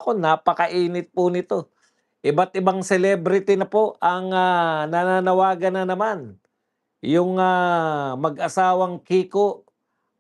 Naku, napakainit po nito. Iba't ibang celebrity na po ang, nananawagan na naman. Yung, mag-asawang Kiko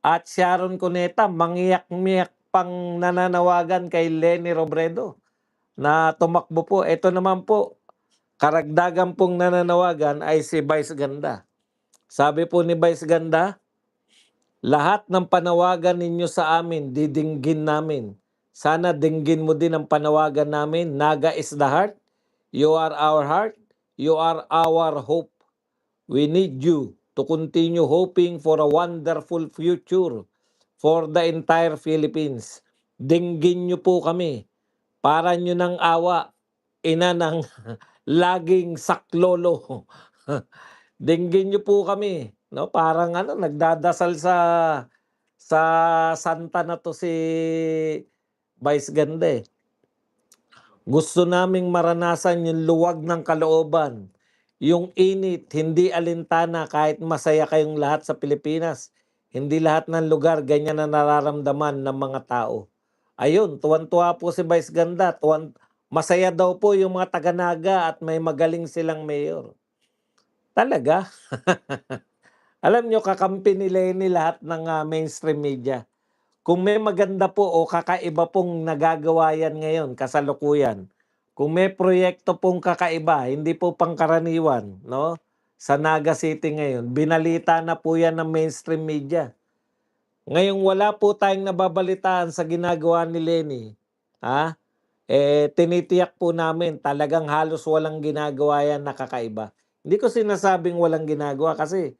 at Sharon Cuneta mangiyak-ngiyak pang nananawagan kay Leni Robredo na tumakbo po. Ito naman po, karagdagan pong nananawagan ay si Vice Ganda. Sabi po ni Vice Ganda, "Lahat ng panawagan ninyo sa amin, didinggin namin. Sana dinggin mo din ang panawagan namin. Naga is the heart. You are our heart. You are our hope. We need you to continue hoping for a wonderful future for the entire Philippines. Dinggin nyo po kami. Para nyo ng awa, ina ng laging saklolo." Dinggin nyo po kami. No? Parang nagdadasal sa santa na to si Vice Ganda eh. Gusto naming maranasan yung luwag ng kalooban, yung init, hindi alintana kahit masaya kayong lahat sa Pilipinas. Hindi lahat ng lugar ganyan na nararamdaman ng mga tao. Ayun, tuwan-tuwa po si Vice Ganda. Masaya daw po yung mga taga-Naga at may magaling silang mayor. Talaga? Alam nyo, kakampi ni Leni lahat ng mainstream media. Kung may maganda po o kakaiba pong nagagawa yan ngayon, kasalukuyan, kung may proyekto pong kakaiba, hindi po pangkaraniwan, no? Sa Naga City ngayon, binalita na po yan ng mainstream media. Ngayong wala po tayong nababalitaan sa ginagawa ni Leni, tinitiyak po namin talagang halos walang ginagawa yan na kakaiba. Hindi ko sinasabing walang ginagawa kasi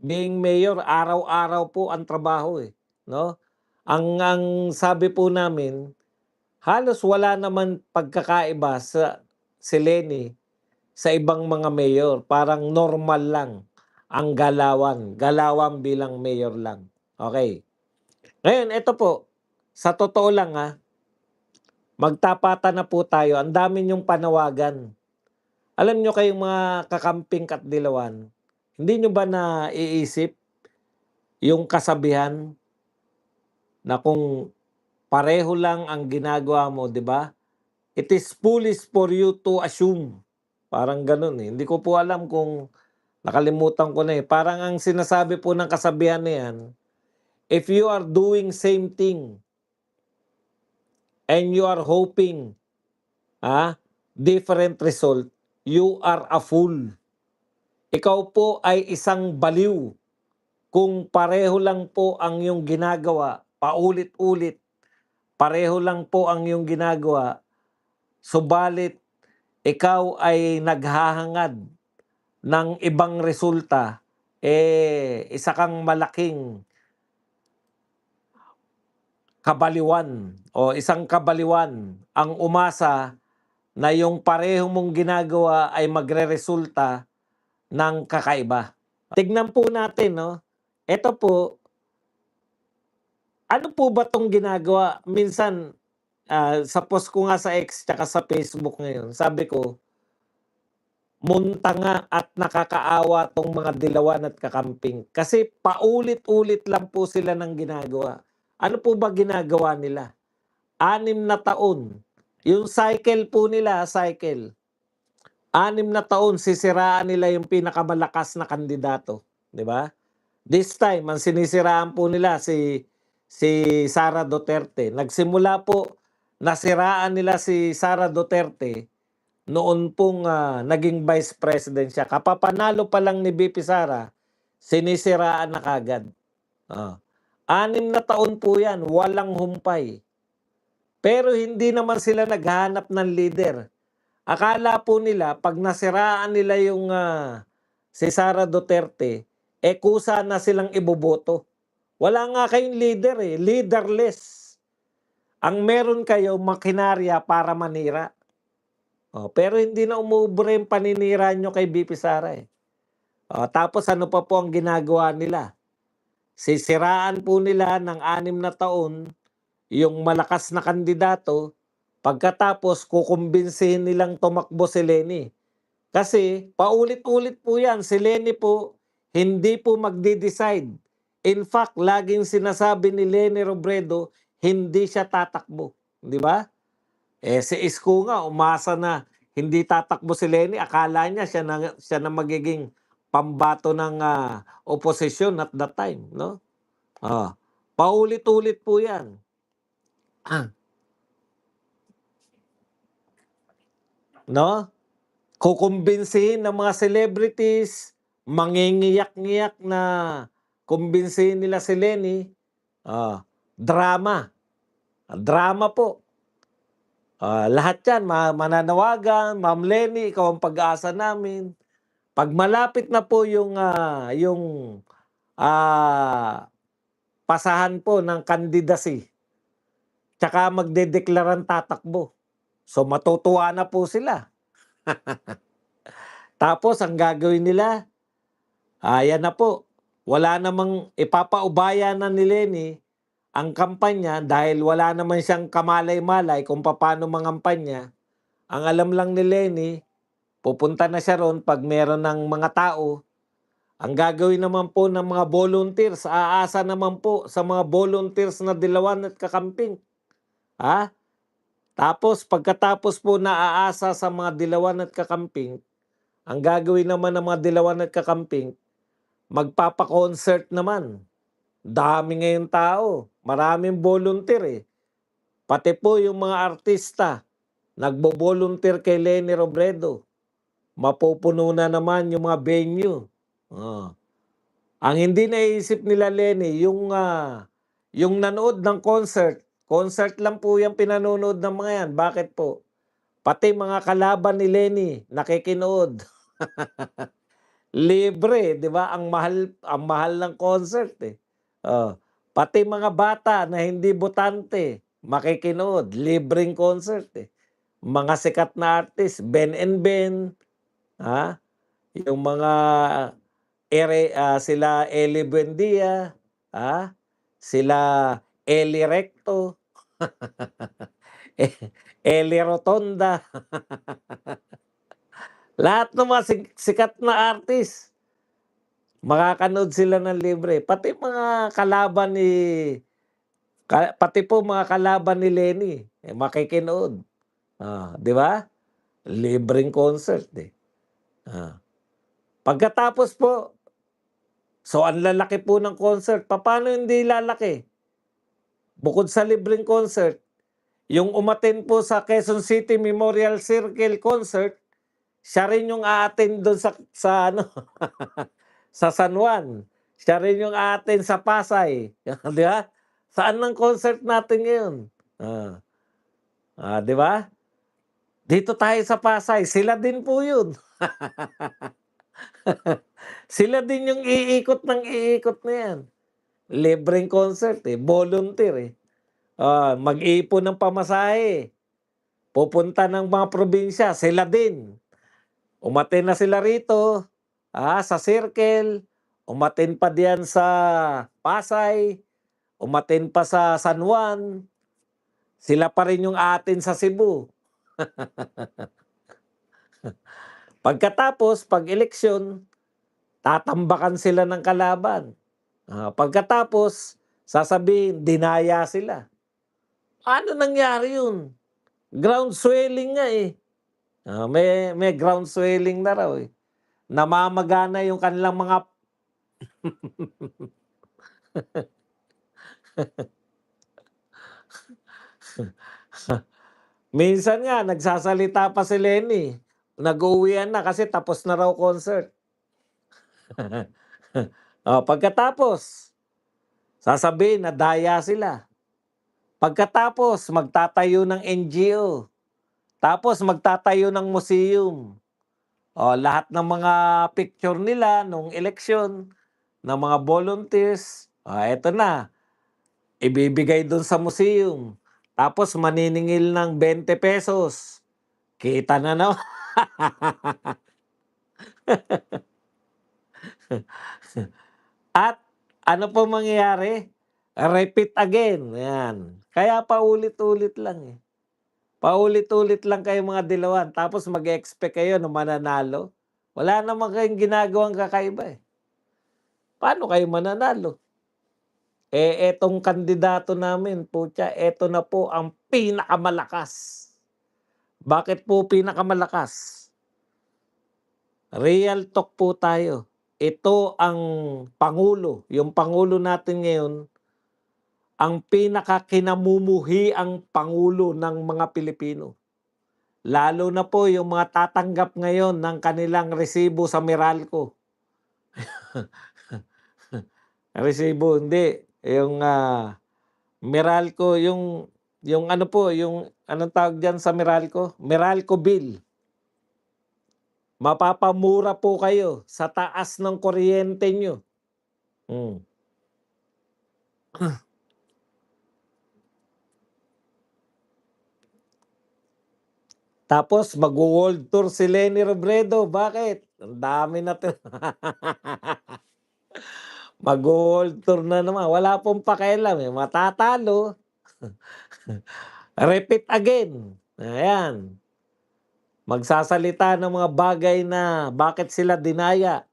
being mayor, araw-araw po ang trabaho eh, no? Ang sabi po namin, halos wala naman pagkakaiba sa si Leni sa ibang mga mayor. Parang normal lang ang galawan bilang mayor lang. Okay. Ngayon, ito po, sa totoo lang magtapatan na po tayo. Ang dami niyong panawagan. Alam niyo kayong mga kakamping Katdilawan, hindi niyo ba naiisip yung kasabihan na kung pareho lang ang ginagawa mo, di ba? It is foolish for you to assume. Parang ganun eh. Hindi ko po alam kung nakalimutan ko na eh. Parang ang sinasabi po ng kasabihan na yan, if you are doing same thing and you are hoping different result, you are a fool. Ikaw po ay isang baliw kung pareho lang po ang iyong ginagawa, paulit-ulit, pareho lang po ang iyong ginagawa, subalit ikaw ay naghahangad ng ibang resulta, isa kang malaking kabaliwan o isang kabaliwan ang umasa na yung pareho mong ginagawa ay magreresulta ng kakaiba. Tignan po natin, no? Ito po, ano po ba tong ginagawa? Minsan, sa post ko nga sa X tsaka sa Facebook ngayon, sabi ko, munta nga at nakakaawa tong mga dilawan at kakamping. Kasi paulit-ulit lang po sila ng ginagawa. Ano po ba ginagawa nila? 6 na taon. Yung cycle po nila, 6 na taon sisiraan nila yung pinakamalakas na kandidato. Di ba? This time, ang sinisiraan po nila si Sara Duterte. Nagsimula po, nasiraan nila si Sara Duterte noon pong naging vice president siya. Kapapanalo pa lang ni BP Sara, sinisiraan na kagad. 6 na taon po yan, walang humpay. Pero hindi naman sila naghanap ng leader. Akala po nila, pag nasiraan nila yung si Sara Duterte, kusa na silang iboboto. Wala nga kayong leader leaderless. Ang meron kayo, makinarya para manira. Pero hindi na umuubra yung paninira nyo kay BP Sara tapos ano pa po ang ginagawa nila? Sisiraan po nila ng 6 na taon yung malakas na kandidato, pagkatapos kukumbinsihin nilang tumakbo si Leni. Kasi paulit-ulit po yan, si Leni po hindi po magde-decide. In fact, laging sinasabi ni Leni Robredo, hindi siya tatakbo. Di ba? Si Isko nga umasa na hindi tatakbo si Leni, akala niya siya na magiging pambato ng, oposisyon at that time 'no? Oh, paulit-ulit po 'yan. Ah, 'No? Kukumbinsihin ng mga celebrities, mangingiyak-ngiyak na kumbinsihin nila si Leni, drama, drama po. Lahat 'yan mananawagan, "Ma'am Leni, ikaw ang pag-asa namin." 'Pag malapit na po ah, pasahan po ng candidacy, tsaka magdedeklaran tatakbo. So, matutuwa na po sila. Tapos ang gagawin nila, ayan na po, wala namang ipapaubaya na ni Leni ang kampanya dahil wala naman siyang kamalay-malay kung papaano mangampanya. Ang alam lang ni Leni, pupunta na siya ro'n 'pag meron ng mga tao. Ang gagawin naman po ng mga volunteers, aasa naman po sa mga volunteers na dilawan at kakamping, ha? Tapos pagkatapos po na aasa sa mga dilawan at kakamping, ang gagawin naman ng mga dilawan at kakamping, magpapa-concert naman. Dami ngayong tao, maraming volunteer, eh. Pati po yung mga artista, nagbo-volunteer kay Leni Robredo. Mapupuno na naman yung mga venue. Oh. Ang hindi naiisip nila Leni yung nanood ng concert, concert lang po yang pinanonood ng mga yan. Bakit po? Pati mga kalaban ni Leni nakikinood. Libre, 'di ba? Ang mahal ng concert, eh. Oh, pati mga bata na hindi botante makikinood, libreng concert, eh. Mga sikat na artist, Ben and Ben, ah, yung mga sila Ellie Buendia, sila Ellie Recto, eh, Ellie Rotonda, lahat ng mga sikat na artist, makakanood sila ng libre. Pati po mga kalaban ni Leni, makikinood. 'Di ba? Libreng concert, eh. Ah, pagkatapos po, so ang lalaki po ng concert, papaano hindi lalaki? Bukod sa libreng concert, yung umattend po sa Quezon City Memorial Circle concert, siya rin yung a-attend dun sa ano, sa San Juan. Siya rin yung a-attend sa Pasay, 'di ba? Saan ang concert natin ngayon? Ah, 'Di ba? Dito tayo sa Pasay, sila din po yun. Sila din yung iikot ng iikot na yan. Libreng concert, eh, volunteer, eh. Mag-iipon ng pamasahe, pupunta ng mga probinsya, sila din. Umattend na sila rito, sa Circle, umattend pa diyan sa Pasay, umattend pa sa San Juan, sila pa rin yung a-attend sa Cebu. Pagkatapos, 'pag eleksyon, tatambakan sila ng kalaban. Pagkatapos, sasabihin dinaya sila. Paano nangyari yun? Ground swelling nga, eh. May ground swelling na raw, eh. Namamagana yung kanilang mga minsan nga nagsasalita pa si Leni, nag-uuwian na kasi tapos na raw concert. Pagkatapos, sasabihin na daya sila. Pagkatapos magtatayo ng NGO, tapos magtatayo ng museum. Lahat ng mga picture nila nung eleksyon, ng mga volunteers, eto na, ibibigay dun sa museum. Tapos maniningil ng ₱20. Kita na naman. At ano po mangyayari? Repeat again, 'yan. Kaya paulit-ulit lang, eh. Paulit-ulit lang kayong mga dilawan tapos mag-e-expect kayo na mananalo. Wala naman kayong ginagawang kakaiba, eh. Paano kayo mananalo? Etong kandidato namin, putya, eto na po ang pinakamalakas. Bakit po pinakamalakas? Real talk po tayo. Ito ang pangulo, yung pangulo natin ngayon, ang pinakakinamumuhiang pangulo ng mga Pilipino. Lalo na po yung mga tatanggap ngayon ng kanilang resibo sa Meralco. Resibo, hindi. Yung Meralco, yung ano po, yung anong tawag diyan sa Meralco? Meralco bill. Mapapamura po kayo sa taas ng kuryente nyo. Hmm. Tapos mag-wo-world tour si Leni Robredo. Bakit? Ang dami na Mag-wo-world tour na naman. Wala pong pakialam eh. Matatalo. Repeat again. Ayan. Magsasalita ng mga bagay na bakit sila dinaya.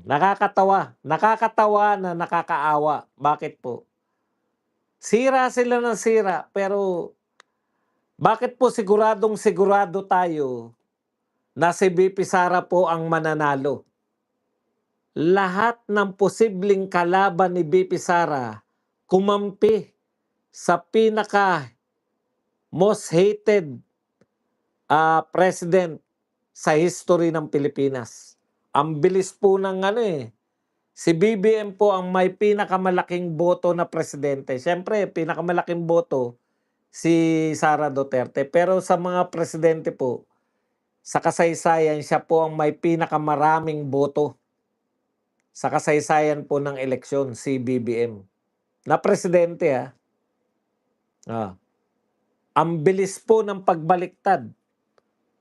Nakakatawa. Nakakatawa na nakakaawa. Bakit po? Sira sila ng sira. Pero bakit po siguradong sigurado tayo na si VP Sara po ang mananalo? Lahat ng posibleng kalaban ni VP Sara kumampi sa pinaka most hated president sa history ng Pilipinas. Ang bilis po ng si BBM po ang may pinakamalaking boto na presidente. Siyempre, pinakamalaking boto si Sara Duterte. Pero sa mga presidente po, sa kasaysayan, siya po ang may pinakamaraming boto sa kasaysayan po ng eleksyon, si BBM. Na presidente Ah. Ang bilis po ng pagbaliktad.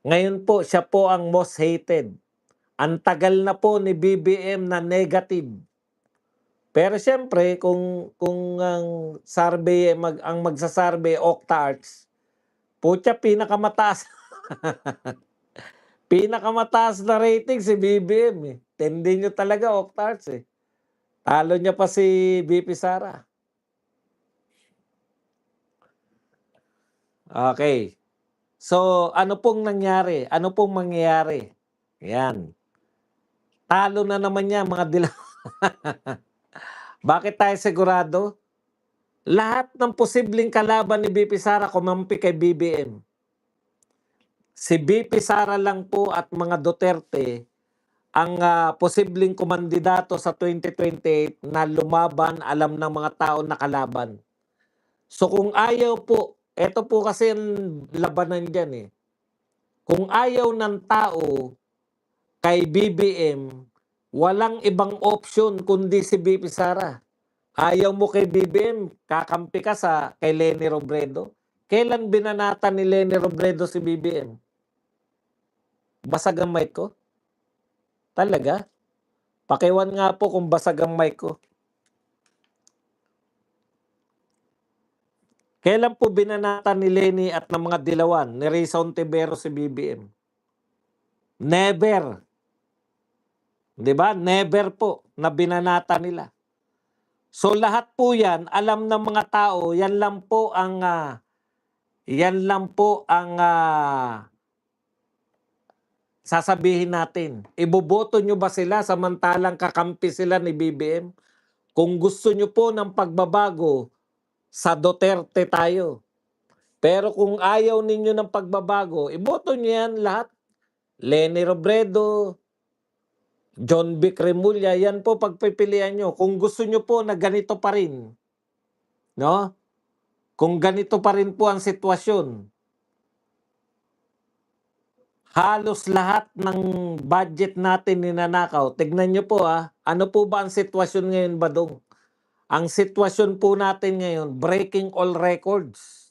Ngayon po, siya po ang most hated. Ang tagal na po ni BBM na negative. Pero siyempre, kung ang survey, ang magsasurvey, Octarts, putya, pinakamataas. Pinakamataas na rating si BBM eh. Tindi nyo talaga, Octarts eh. Talo niya pa si VP Sara. Okay. So, ano pong nangyari? Ano pong mangyayari? Yan. Talo na naman niya, mga dilaw. Bakit tayo sigurado? Lahat ng posibleng kalaban ni VP Sara kumampi kay BBM. Si VP Sara lang po at mga Duterte ang posibleng kumandidato sa 2028 na lumaban, alam ng mga tao na kalaban. So kung ayaw po, eto po kasi ang labanan dyan eh. Kung ayaw ng tao kay BBM, walang ibang option kundi si VP Sara. Ayaw mo kay BBM, kakampi ka kay Leni Robredo. Kailan binanatan ni Leni Robredo si BBM? Basag ang mic ko? Talaga? Pakiwan nga po kung basag ang mic ko. Kailan po binanatan ni Leni at ng mga dilawan ni Risa Ontiveros si BBM? Never. 'Di ba? Never po na binanata nila. So lahat po 'yan, alam ng mga tao, yan lang po ang sasabihin natin. Iboboto nyo ba sila samantalang kakampi sila ni BBM? Kung gusto nyo po ng pagbabago, sa Duterte tayo. Pero kung ayaw ninyo ng pagbabago, iboto nyo yan lahat. Leni Robredo, John Vic Remulla, yan po pagpipilian nyo. Kung gusto nyo po na ganito pa rin, no? Kung ganito pa rin po ang sitwasyon, halos lahat ng budget natin ninanakaw. Tignan nyo po ano po ba ang sitwasyon ngayon, Badong? Ang sitwasyon po natin ngayon, breaking all records.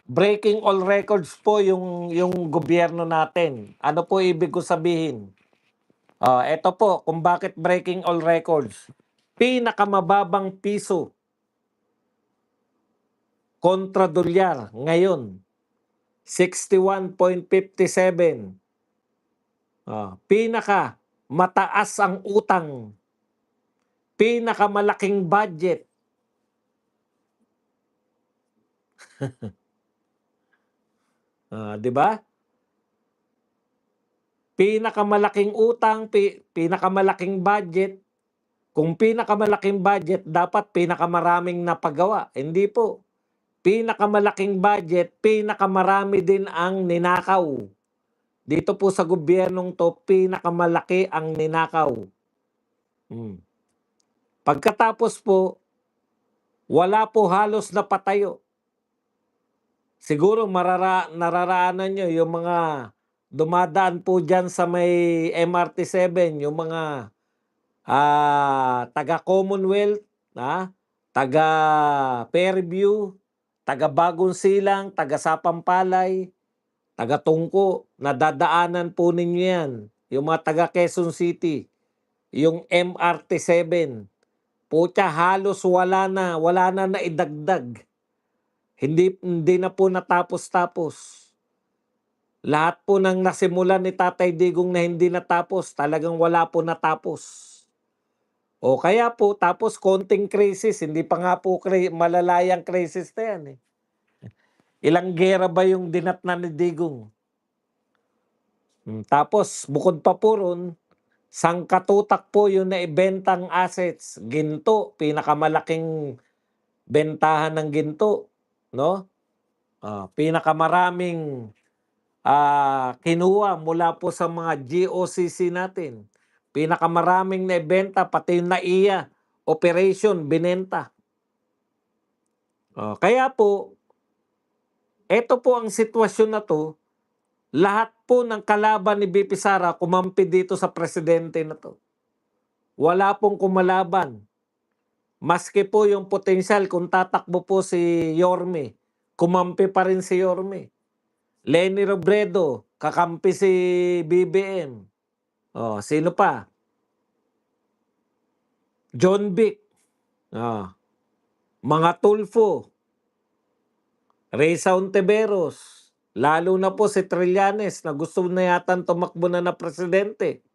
Breaking all records po yung gobyerno natin. Ano po ibig ko sabihin? Ito po kung bakit breaking all records. Pinakamababang piso kontra dolyar ngayon, 61.57. Pinaka mataas ang utang pinakamalaking budget. Di ba? Pinakamalaking utang, pinakamalaking budget. Kung pinakamalaking budget, dapat pinakamaraming napagawa. Hindi po. Pinakamalaking budget, pinakamarami din ang ninakaw. Dito po sa gobyernong to, pinakamalaki ang ninakaw. Pagkatapos po, wala po halos na patayo. Siguro nararaanan nyo yung mga dumadaan po dyan sa may MRT7, yung mga taga Commonwealth, taga Fairview, taga Bagong Silang, taga Sapampalay, taga Tungko, nadadaanan po ninyo yan. Yung mga taga Quezon City, yung MRT7, putya halos wala na naidagdag. Hindi na po natapos-tapos. Lahat po ng nasimulan ni Tatay Digong na hindi natapos, talagang wala po natapos. O kaya po, tapos konting krisis, hindi pa nga po malalayang krisis na yan. Ilang gera ba yung dinatnan ni Digong? Tapos, bukod pa po ron, sangkatutak po yung naibentang assets. Ginto, pinakamalaking bentahan ng ginto. No? Pinakamaraming kinuha mula po sa mga GOCC natin. Pinakamaraming naibenta, pati yung NAIA operation, binenta. Kaya po, ito po ang sitwasyon na to, lahat po ng kalaban ni BP Sara kumampi dito sa presidente na to. Wala pong kumalaban. Maski po yung potensyal kung tatakbo po si Yorme, kumampi pa rin si Yorme. Leni Robredo, kakampi si BBM. Sino pa? John Vic. Mga Tulfo. Reza Ontiveros. Lalo na po si Trillanes na gusto na yatang tumakbo na presidente.